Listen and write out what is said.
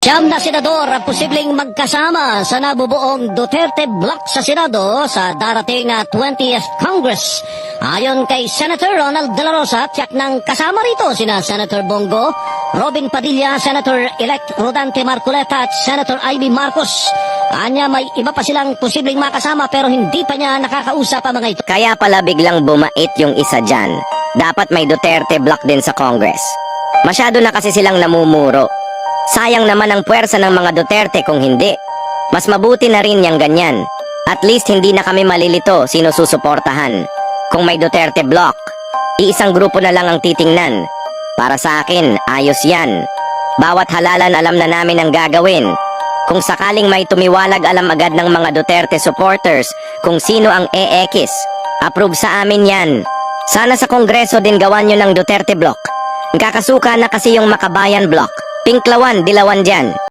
Siyam na senador ang posibleng magkasama sa nabubuong Duterte Bloc sa Senado sa darating na 20th Congress. Ayon kay Senator Ronald De La Rosa, tiyak ng kasama rito sina Senator Bongo, Robin Padilla, Senator-elect Rodante Marcoleta at Senator Amy Marcos. Anya may iba pa silang posibleng makasama pero hindi pa niya nakakausap ang mga ito. Kaya pala biglang bumait yung isa dyan. Dapat may Duterte Bloc din sa Congress. Masyado na kasi silang namumuro. Sayang naman ang puwersa ng mga Duterte kung hindi. Mas mabuti na rin yang ganyan. At least hindi na kami malilito sino susuportahan. Kung may Duterte Bloc, iisang grupo na lang ang titingnan. Para sa akin, ayos yan. Bawat halalan alam na namin ang gagawin. Kung sakaling may tumiwalag, alam agad ng mga Duterte supporters kung sino ang eekis. Approve sa amin yan. Sana sa Kongreso din gawan nyo ng Duterte Bloc. Kakasuka na kasi yung Makabayan Bloc. Pinklawan, dilawan dyan.